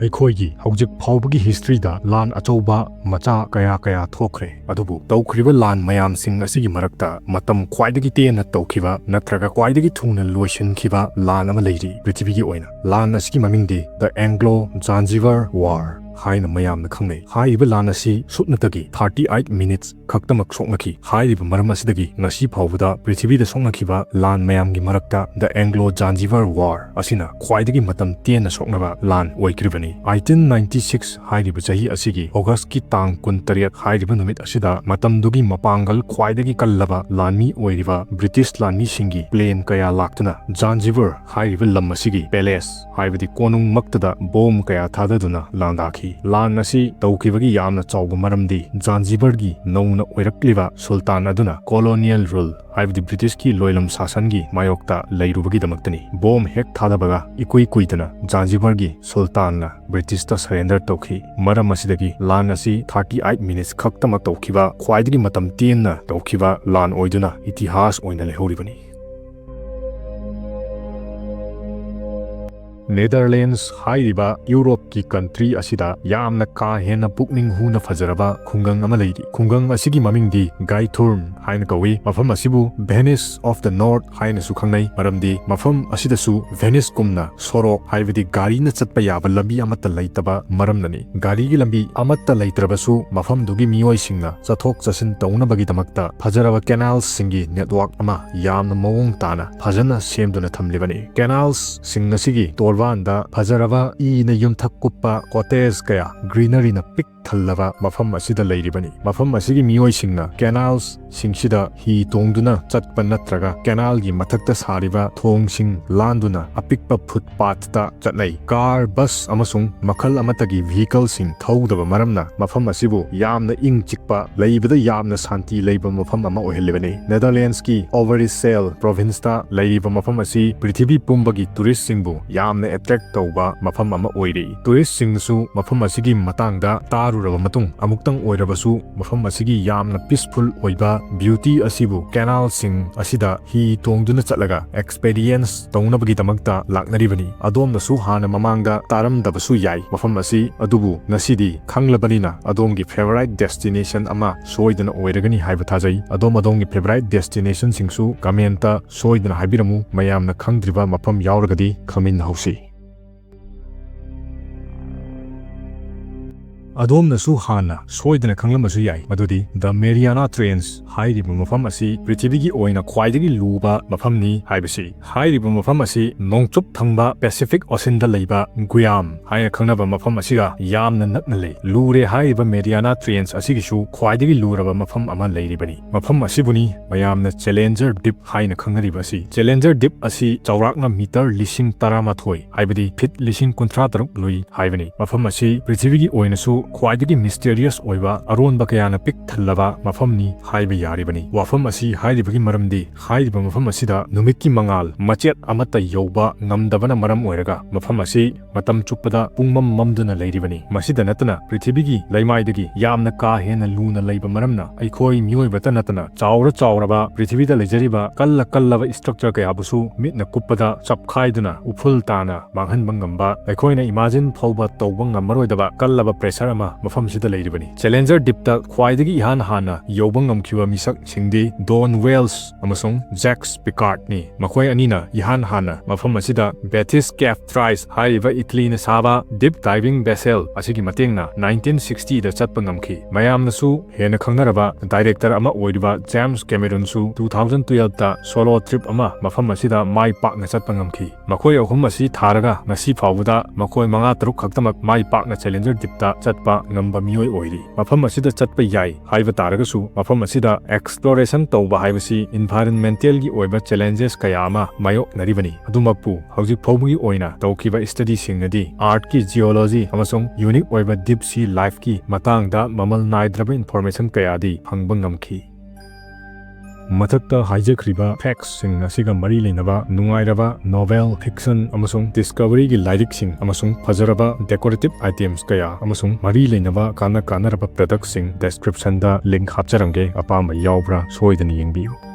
ꯑꯩꯈꯣꯏꯒꯤ ꯍꯧꯖꯤꯛ ꯐꯥꯎꯕꯒꯤ ꯍꯤꯁꯇ꯭ꯔꯤꯗ ꯂꯥꯟ ꯑꯆꯧꯕ ꯃꯆꯥ ꯀꯌꯥ ꯊꯣꯛꯈ꯭ꯔꯦ ꯑꯗꯨꯕꯨ ꯇꯧꯈ꯭ꯔꯤꯕ ꯂꯥꯟ ꯃꯌꯥꯝꯁꯤꯡ ꯑꯁꯤꯒꯤ ꯃꯔꯛꯇ ꯃꯇꯝ ꯈ꯭ꯋꯥꯏꯗꯒꯤ ꯇꯦꯟꯅ ꯇꯧꯈꯤꯕ ꯅꯠꯇ꯭ꯔꯒ ꯈ꯭ꯋꯥꯏꯗꯒꯤ ꯊꯨꯅ ꯂꯣꯏꯁꯤꯟꯈꯤꯕ ꯂꯥꯟ ꯑꯃ ꯂꯩꯔꯤ ꯄ꯭ꯔꯤꯊꯤꯕꯤꯒꯤ ꯑꯣꯏꯅ ꯂꯥꯟ ꯑꯁꯤꯒꯤ ꯃꯃꯤꯡꯗꯤ ꯗ ꯑꯦꯡꯒ꯭ꯂꯣ ꯖꯥꯟꯖꯤꯕꯔ ꯋꯥꯔ ꯍꯥꯏꯅ ꯃꯌꯥꯝꯅ ꯈꯪꯅꯩ ꯍꯥꯏꯔꯤꯕ ꯂꯥꯟ ꯑꯁꯤ ꯁꯨꯞꯅꯇꯒꯤ 38 ꯃꯤꯅꯤꯠꯁ ꯈꯛꯇꯃꯛ ꯁꯣꯛꯅꯈꯤ ꯍꯥꯏꯔꯤꯕ ꯃꯔꯝ ꯑꯁꯤꯗꯒꯤ ꯉꯁꯤ ꯐꯥꯎꯕꯗ ꯄ꯭ꯔꯤꯊꯤꯕꯤꯗ ꯁꯣꯛꯅꯈꯤꯕ ꯂꯥꯟ ꯃꯌꯥꯝꯒꯤ ꯃꯔꯛꯇ ꯗ ꯑꯦꯡꯒ꯭ꯂꯣ ꯖꯥꯟꯖꯤꯕꯔ ꯋꯥꯔ ꯑꯁꯤꯅ ꯈ꯭ꯋꯥꯏꯗꯒꯤ ꯃꯇꯝ ꯇꯦꯟꯅ ꯁꯣꯛꯅꯕ ꯂꯥꯟ ꯑꯣꯏꯈꯤꯕꯅꯤ 1896 ꯍꯥꯏꯔꯤꯕ ꯆꯍꯤ ꯑꯁꯤꯒꯤ ꯑꯣꯒꯁꯠꯀꯤ ꯇꯥꯡ 23 ꯍꯥꯏꯔꯤꯕ ꯅꯨꯃꯤꯠ ꯑꯁꯤꯗ ꯃꯇꯝꯗꯨꯒꯤ ꯃꯄꯥꯡꯒꯜ ꯈ꯭ꯋꯥꯏꯗꯒꯤ ꯀꯜꯂꯕ ꯂꯥꯟꯃꯤ ꯑꯣꯏꯔꯤꯕ ꯕ꯭ꯔꯤꯇꯤꯁ ꯂꯥꯟꯃꯤꯁꯤꯡꯒꯤ ꯄ꯭ꯂꯦꯟ ꯀꯌꯥ ꯂꯥꯛꯇꯨꯅ ꯖꯥꯟꯖꯤꯕꯔ ꯍꯥꯏꯔꯤꯕ ꯂꯝ ꯑꯁꯤꯒꯤ ꯄꯦꯂꯦꯁ ꯍꯥꯏꯕꯗꯤ ꯀꯣꯅꯨꯡꯃꯛꯇꯗ ꯕꯣꯝ ꯀꯌꯥ ꯊꯥꯗꯗꯨꯅ ꯂꯥꯟꯗꯥꯈꯤ ꯂꯥꯟ ꯑꯁꯤ ꯇꯧꯈꯤꯕꯒꯤ ꯌꯥꯝꯅ ꯆꯥꯎꯕ ꯃꯔꯝꯗꯤ ꯖꯥꯟꯖꯤꯕꯔꯒꯤ ꯅꯧꯅ ꯑꯣꯏꯔꯛꯂꯤꯕ ꯁꯨꯜꯇꯥꯟ ꯑꯗꯨꯅ ꯀꯣꯂꯣꯅꯤꯌꯦꯜ ꯔꯨꯜ ꯍꯥꯏꯕꯗꯤ ꯕ꯭ꯔꯤꯇꯤꯁꯀꯤ ꯂꯣꯏꯂꯝ ꯁꯥꯁꯟꯒꯤ ꯃꯥꯌꯣꯛꯇ ꯂꯩꯔꯨꯕꯒꯤꯗꯃꯛꯇꯅꯤ ꯕꯣꯝ ꯍꯦꯛ ꯊꯥꯗꯕꯒ ꯏꯀꯨꯏ ꯀꯨꯏꯗꯅ ꯖꯥꯟꯖꯤꯕꯔꯒꯤ ꯁꯨꯜꯇꯥꯟꯅ ꯕ꯭ꯔꯤꯇꯤꯁꯇ ꯁꯔꯦꯟꯗꯔ ꯇꯧꯈꯤ ꯃꯔꯝ ꯑꯁꯤꯗꯒꯤ ꯂꯥꯟ ꯑꯁꯤ 38 ꯃꯤꯅꯤꯠꯁ ꯈꯛꯇꯃꯛ ꯇꯧꯈꯤꯕ ꯈ꯭ꯋꯥꯏꯗꯒꯤ ꯃꯇꯝ ꯇꯦꯟꯅ ꯇꯧꯈꯤꯕ ꯂꯥꯟ ꯑꯣꯏꯗꯨꯅ ꯏꯇꯤꯍꯥꯁ ꯑꯣꯏꯅ ꯂꯩꯍꯧꯔꯤꯕꯅꯤ ꯅꯦꯗꯔꯂꯦꯟड्स ꯍꯥꯏꯔꯤꯕ ꯌꯨꯔꯣꯞꯀꯤ ꯀꯟꯇ꯭ꯔꯤ ꯑꯁꯤꯗ ꯌꯥꯝꯅ ꯀꯥ ꯍꯦꯟꯅ ꯄꯨꯛꯅꯤꯡ ꯍꯨꯅ ꯐꯖꯔꯕ ꯈꯨꯡꯒꯪ ꯑꯃ ꯂꯩꯔꯤ ꯈꯨꯡꯒꯪ ꯑꯁꯤꯒꯤ ꯃꯃꯤꯡꯗꯤ ꯒꯥꯏꯊꯣꯔꯟ ꯍꯥꯏꯅ ꯀꯧꯏ ꯃꯐꯝ ꯑꯁꯤꯕꯨ ꯚꯦꯅꯤꯁ ꯑꯣꯐ ꯗ ꯅꯣꯔꯠ ꯍꯥꯏꯅꯁꯨ ꯈꯪꯅꯩ ꯃꯔꯝꯗꯤ ꯃꯐꯝ ꯑꯁꯤꯗꯁꯨ ꯚꯦꯅꯤꯁꯀꯨꯝꯅ ꯁꯣꯔꯣꯛ ꯍꯥꯏꯕꯗꯤ ꯒꯥꯔꯤꯅ ꯆꯠꯄ ꯌꯥꯕ ꯂꯝꯕꯤ ꯑꯃꯠꯇ ꯂꯩꯇꯕ ꯃꯔꯝꯅꯅꯤ ꯒꯥꯔꯤꯒꯤ ꯂꯝꯕꯤ ꯑꯃꯠꯇ ꯂꯩꯇ꯭ꯔꯕꯁꯨ ꯃꯐꯝꯗꯨꯒꯤ ꯃꯤꯑꯣꯏꯁꯤꯡꯅ ꯆꯠꯊꯣꯛ ꯆꯠꯁꯤꯟ ꯇꯧꯅꯕꯒꯤꯗꯃꯛꯇ ꯐꯖꯔꯕ ꯀꯦꯅꯥꯜꯁꯤꯡꯒꯤ ꯅꯦꯠꯋꯥꯔꯛ ꯑꯃ ꯌꯥꯝꯅ ꯃꯑꯣꯡ ꯇꯥꯅ ꯐꯖꯅ ꯁꯦꯝꯗꯨꯅ ꯊꯝꯂꯤꯕꯅꯤ ꯀꯦꯅꯥꯜꯁꯤꯡ ꯑꯁꯤꯒꯤ ꯇꯣꯔꯕꯥꯟꯗ ꯐꯖꯔꯕ ꯏꯅ ꯌꯨꯝꯊꯛ ꯀꯨꯞꯄ ꯀꯣꯇꯦꯖ ꯀꯌꯥ ꯒ꯭ꯔꯤꯅꯔꯤꯅ ꯄꯤꯛ ꯊꯜꯂꯕ ꯃꯐꯝ ꯑꯁꯤꯗ ꯂꯩꯔꯤꯕꯅꯤ ꯃꯐꯝ ꯑꯁꯤꯒꯤ ꯃꯤꯑꯣꯏꯁꯤꯡꯅ ꯀꯦꯅꯥꯜꯁꯤꯡꯁꯤꯗ ꯍꯤ ꯇꯣꯡꯗꯨꯅ ꯆꯠꯄ ꯅꯠꯇ꯭ꯔꯒ ꯀꯦꯅꯥꯜꯒꯤ ꯃꯊꯛꯇ ꯁꯥꯔꯤꯕ ꯊꯣꯡꯁꯤꯡ ꯂꯥꯟꯗꯨꯅ ꯑꯄꯤꯛꯄ ꯐꯨꯠꯄꯥꯊꯇ ꯆꯠꯅꯩ ꯀꯥꯔ ꯕꯁ ꯑꯃꯁꯨꯡ ꯃꯈꯜ ꯑꯃꯠꯇꯒꯤ ꯚꯤꯍꯤꯀꯜꯁꯤꯡ ꯊꯧꯗꯕ ꯃꯔꯝꯅ ꯃꯐꯝ ꯑꯁꯤꯕꯨ ꯌꯥꯝꯅ ꯏꯪ ꯆꯤꯛꯄ ꯂꯩꯕꯗ ꯌꯥꯝꯅ ꯁꯥꯟꯇꯤ ꯂꯩꯕ ꯃꯐꯝ ꯑꯃ ꯑꯣꯏꯍꯜꯂꯤꯕꯅꯤ ꯅꯦꯗꯔꯂꯦꯟड्ꯁꯀꯤ ꯑꯣꯚꯔꯏꯁꯦꯜ ꯄ꯭ꯔꯣꯚꯤꯟꯁꯇ ꯂꯩꯔꯤꯕ ꯃꯐꯝ ꯑꯁꯤ ꯄ꯭ꯔꯤꯊꯤꯕꯤ ꯄꯨꯝꯕꯒꯤ ꯇꯨꯔꯤꯁꯁꯤꯡꯕꯨ ꯌꯥꯝꯅ ꯑꯦꯇ꯭ꯔꯦꯛ ꯇꯧꯕ ꯃꯐꯝ ꯑꯃ ꯑꯣꯏꯔꯤ ꯇꯨꯔꯤꯁꯁꯤꯡꯅꯁꯨ ꯃꯐꯝ ꯑꯁꯤꯒꯤ ꯃꯇꯥꯡꯗ ꯇꯥꯔꯨꯔꯕ ꯃꯇꯨꯡ ꯑꯃꯨꯛꯇꯪ ꯑꯣꯏꯔꯕꯁꯨ ꯃꯐꯝ ꯑꯁꯤꯒꯤ ꯌꯥꯝꯅ ꯄꯤꯁꯐꯨꯜ ꯑꯣꯏꯕ ꯕ꯭ꯌꯨꯇꯤ ꯑꯁꯤꯕꯨ ꯀꯦꯅꯥꯜꯁꯤꯡ ꯑꯁꯤꯗ ꯍꯤ ꯇꯣꯡꯗꯨꯅ ꯆꯠꯂꯒ ꯑꯦꯛꯁꯄꯦꯔꯤꯌꯦꯟꯁ ꯇꯧꯅꯕꯒꯤꯗꯃꯛꯇ ꯂꯥꯛꯅꯔꯤꯕꯅꯤ ꯑꯗꯣꯝꯅꯁꯨ ꯍꯥꯟꯅ ꯃꯃꯥꯡꯗ ꯇꯥꯔꯝꯗꯕꯁꯨ ꯌꯥꯏ ꯃꯐꯝ ꯑꯁꯤ ꯑꯗꯨꯕꯨ ꯉꯁꯤꯗꯤ ꯈꯪꯂꯕꯅꯤꯅ ꯑꯗꯣꯝꯒꯤ ꯐꯦꯚꯣꯔꯥꯏꯠ ꯗꯦꯁꯇꯤꯅꯦꯁꯟ ꯑꯃ ꯁꯣꯏꯗꯅ ꯑꯣꯏꯔꯒꯅꯤ ꯍꯥꯏꯕ ꯊꯥꯖꯩ ꯑꯗꯣꯝꯒꯤ ꯐꯦꯚꯣꯔꯥꯏꯠ ꯗꯦꯁꯇꯤꯅꯦꯁꯟꯁꯤꯡꯁꯨ ꯀꯃꯦꯟꯇ ꯁꯣꯏꯗꯅ ꯍꯥꯏꯕꯤꯔꯝꯃꯨ ꯃꯌꯥꯝꯅ ꯈꯪꯗ꯭ꯔꯤꯕ ꯃꯐꯝ ꯌꯥꯎꯔꯒꯗꯤ ꯈꯪꯃꯤꯟꯅꯍꯧꯁꯤ ꯑꯗꯣꯝꯅꯁꯨ ꯍꯥꯟꯅ ꯁꯣꯏꯗꯅ ꯈꯪꯂꯝꯕꯁꯨ ꯌꯥꯏ ꯃꯗꯨꯗꯤ ꯗ ꯃꯦꯔꯤꯌꯥꯅꯥ ꯇ꯭ꯔꯦꯟꯆ ꯍꯥꯏꯔꯤꯕ ꯃꯐꯝ ꯑꯁꯤ ꯄ꯭ꯔꯤꯊꯤꯕꯤꯒꯤ ꯑꯣꯏꯅ ꯈ꯭ꯋꯥꯏꯗꯒꯤ ꯂꯨꯕ ꯃꯐꯝꯅꯤ ꯍꯥꯏꯕꯁꯤ ꯍꯥꯏꯔꯤꯕ ꯃꯐꯝ ꯑꯁꯤ ꯅꯣꯡꯆꯨꯞ ꯊꯪꯕ ꯄꯦꯁꯤꯐꯤꯛ ꯑꯣꯁꯤꯟꯗ ꯂꯩꯕ ꯒꯨꯌꯥꯝ ꯍꯥꯏꯅ ꯈꯪꯅꯕ ꯃꯐꯝ ꯑꯁꯤꯒ ꯌꯥꯝꯅ ꯅꯛꯅ ꯂꯩ ꯂꯨꯔꯦ ꯍꯥꯏꯔꯤꯕ ꯃꯦꯔꯤꯌꯥꯅꯥ ꯇ꯭ꯔꯦꯟꯆ ꯑꯁꯤꯒꯤꯁꯨ ꯈ꯭ꯋꯥꯏꯗꯒꯤ ꯂꯨꯔꯕ ꯃꯐꯝ ꯑꯃ ꯂꯩꯔꯤꯕꯅꯤ ꯃꯐꯝ ꯑꯁꯤꯕꯨꯅꯤ ꯃꯌꯥꯝꯅ ꯆꯦꯂꯦꯟꯖꯔ ꯗꯤꯞ ꯍꯥꯏꯅ ꯈꯪꯅꯔꯤꯕ ꯑꯁꯤ ꯆꯦꯂꯦꯟꯖꯔ ꯗꯤꯞ ꯑꯁꯤ ꯆꯥꯎꯔꯥꯛꯅ ꯃꯤꯇꯔ 1013 ꯍꯥꯏꯕꯗꯤ ꯐꯤꯠ 1036 ꯂꯨꯏ ꯍꯥꯏꯕꯅꯤ ꯃꯐꯝ ꯑꯁꯤ ꯄ꯭ꯔꯤꯊꯤꯕꯤꯒꯤ ꯑꯣꯏꯅꯁꯨ ꯈ꯭ꯋꯥꯏꯗꯒꯤ ꯃꯤꯁꯇꯦꯔꯤꯌꯁ ꯑꯣꯏꯕ ꯑꯔꯣꯟꯕ ꯀꯌꯥꯅ ꯄꯤꯛ ꯊꯜꯂꯕ ꯃꯐꯝꯅꯤ ꯍꯥꯏꯕ ꯌꯥꯔꯤꯕꯅꯤ ꯋꯥꯐꯝ ꯑꯁꯤ ꯍꯥꯏꯔꯤꯕꯒꯤ ꯃꯔꯝꯗꯤ ꯍꯥꯏꯔꯤꯕ ꯃꯐꯝ ꯑꯁꯤꯗ ꯅꯨꯃꯤꯠꯀꯤ ꯃꯉꯥꯜ ꯃꯆꯦꯠ ꯑꯃꯠꯇ ꯌꯧꯕ ꯉꯝꯗꯕꯅ ꯃꯔꯝ ꯑꯣꯏꯔꯒ ꯃꯐꯝ ꯑꯁꯤ ꯃꯇꯝ ꯆꯨꯞꯄꯗ ꯄꯨꯡꯃꯝ ꯃꯝꯗꯨꯅ ꯂꯩꯔꯤꯕꯅꯤ ꯃꯁꯤꯗ ꯅꯠꯇꯅ ꯄ꯭ꯔꯤꯊꯤꯕꯤꯒꯤ ꯂꯩꯃꯥꯏꯗꯒꯤ ꯌꯥꯝꯅ ꯀꯥ ꯍꯦꯟꯅ ꯂꯨꯅ ꯂꯩꯕ ꯃꯔꯝꯅ ꯑꯩꯈꯣꯏ ꯃꯤꯑꯣꯏꯕꯇ ꯅꯠꯇꯅ ꯆꯥꯎꯔꯕ ꯄ꯭ꯔꯤꯊꯤꯕꯤꯗ ꯂꯩꯖꯔꯤꯕ ꯀꯜꯂꯕ ꯏꯁꯇ꯭ꯔꯛꯆꯔ ꯀꯌꯥꯕꯨꯁꯨ ꯃꯤꯠꯅ ꯀꯨꯞꯄꯗ ꯆꯞꯈꯥꯏꯗꯨꯅ ꯎꯐꯨꯜ ꯇꯥꯅ ꯃꯥꯡꯍꯟꯕ ꯉꯝꯕ ꯑꯩꯈꯣꯏꯅ ꯏꯃꯥꯖꯤꯟ ꯐꯥꯎꯕ ꯇꯧꯕ ꯉꯝꯃꯔꯣꯏꯗꯕ ꯀꯜꯂꯕ ꯄ꯭ꯔꯦꯁꯔ ꯑꯃ ꯃꯐꯝꯁꯤꯗ ꯂꯩꯔꯤꯕꯅꯤ ꯆꯦꯂꯦꯟꯖꯔ ꯗꯤꯞꯇ ꯈ꯭ꯋꯥꯏꯗꯒꯤ ꯏꯍꯥꯟ ꯍꯥꯟꯅ ꯌꯧꯕ ꯉꯝꯈꯤꯕ ꯃꯤꯁꯛꯁꯤꯡꯗꯤ ꯗꯣꯟ ꯋꯦꯜꯁ ꯑꯃꯁꯨꯡ ꯖꯦꯛꯁ ꯄꯤꯀꯥꯔꯠꯅꯤ ꯃꯈꯣꯏ ꯑꯅꯤꯅ ꯏꯍꯥꯟ ꯍꯥꯟꯅ ꯃꯐꯝ ꯑꯁꯤꯗ ꯕꯦꯊꯤꯁ ꯀꯦꯐ ꯊ꯭ꯔꯥꯏꯁ ꯍꯥꯏꯔꯤꯕ ꯏꯇꯂꯤꯅ ꯁꯥꯕ ꯗꯤꯞ ꯗꯥꯏꯚꯤꯡ ꯚꯦꯁꯦꯜ ꯑꯁꯤꯒꯤ ꯃꯇꯦꯡꯅ 1960ꯗ ꯆꯠꯄ ꯉꯝꯈꯤ ꯃꯌꯥꯝꯅꯁꯨ ꯍꯦꯟꯅ ꯈꯪꯅꯔꯕ ꯗꯥꯏꯔꯦꯛꯇꯔ ꯑꯃ ꯑꯣꯏꯔꯤꯕ ꯖꯦꯝꯁ ꯀꯦꯃꯦꯔꯨꯟꯁꯨ 2012ꯗ ꯁꯣꯂꯣ ꯇ꯭ꯔꯤꯞ ꯑꯃ ꯃꯐꯝ ꯑꯁꯤꯗ ꯃꯥꯏ ꯄꯥꯛꯅ ꯆꯠꯄ ꯉꯝꯈꯤ ꯃꯈꯣꯏ ꯑꯍꯨꯝ ꯑꯁꯤ ꯊꯥꯔꯒ ꯉꯁꯤ ꯐꯥꯎꯕꯗ ꯃꯈꯣꯏ 5-6 ꯈꯛꯇꯃꯛ ꯃꯥꯏ ꯄꯥꯛꯅ ꯆꯦꯂꯦꯟꯖꯔ ꯗꯤꯞꯇ ꯆꯠꯄ ꯉꯝꯕ ꯃꯤꯑꯣꯏ ꯑꯣꯏꯔꯤ ꯃꯐꯝ ꯑꯁꯤꯗ ꯆꯠꯄ ꯌꯥꯏ ꯍꯥꯏꯕ ꯇꯥꯔꯒꯁꯨ ꯃꯐꯝ ꯑꯁꯤꯗ ꯑꯦꯛꯁꯄ꯭ꯂꯣꯔꯦꯁꯟ ꯇꯧꯕ ꯍꯥꯏꯕꯁꯤ ꯏꯟꯚꯥꯏꯔꯟꯃꯦꯟꯇꯦꯜꯒꯤ ꯑꯣꯏꯕ ꯆꯦꯂꯦꯟꯖꯦꯁ ꯀꯌꯥ ꯑꯃ ꯃꯥꯌꯣꯛꯅꯔꯤꯕꯅꯤ ꯑꯗꯨꯃꯛꯄꯨ ꯍꯧꯖꯤꯛ ꯐꯥꯎꯕꯒꯤ ꯑꯣꯏꯅ ꯇꯧꯈꯤꯕ ꯁ꯭ꯇꯗꯤꯁꯤꯡꯅꯗꯤ ꯑꯥꯔꯠꯀꯤ ꯖꯤꯑꯣꯂꯣꯖꯤ ꯑꯃꯁꯨꯡ ꯌꯨꯅꯤꯛ ꯑꯣꯏꯕ ꯗꯤꯞ ꯁꯤ ꯂꯥꯏꯐꯀꯤ ꯃꯇꯥꯡꯗ ꯃꯃꯜ ꯅꯥꯏꯗ꯭ꯔꯕ ꯏꯟꯐꯣꯔꯃꯦꯁꯟ ꯀꯌꯥꯗꯤ ꯐꯪꯕ ꯉꯝꯈꯤ ꯃꯊꯛꯇ ꯍꯥꯏꯖꯈ꯭ꯔꯤꯕ ꯐꯦꯛꯁꯁꯤꯡ ꯑꯁꯤꯒ ꯃꯔꯤ ꯂꯩꯅꯕ ꯅꯨꯡꯉꯥꯏꯔꯕ ꯅꯣꯚꯦꯜ ꯐꯤꯛꯁꯟ ꯑꯃꯁꯨꯡ ꯗꯤꯁꯀꯚꯔꯤꯒꯤ ꯂꯥꯏꯔꯤꯛꯁꯤꯡ ꯑꯃꯁꯨꯡ ꯐꯖꯔꯕ ꯗꯦꯀꯣꯔꯦꯇꯤꯞ ꯑꯥꯏꯇꯦꯝꯁ ꯀꯌꯥ ꯑꯃꯁꯨꯡ ꯃꯔꯤ ꯂꯩꯅꯕ ꯀꯥꯟꯅꯔꯕ ꯄ꯭ꯔꯗꯛꯁꯤꯡ ꯗꯦꯁꯀ꯭ꯔꯤꯞꯁꯟꯗ ꯂꯤꯡꯛ ꯍꯥꯞꯆꯔꯝꯒꯦ ꯑꯄꯥꯝꯕ ꯌꯥꯎꯕ꯭ꯔꯥ ꯁꯣꯏꯗꯅ ꯌꯦꯡꯕꯤꯌꯨ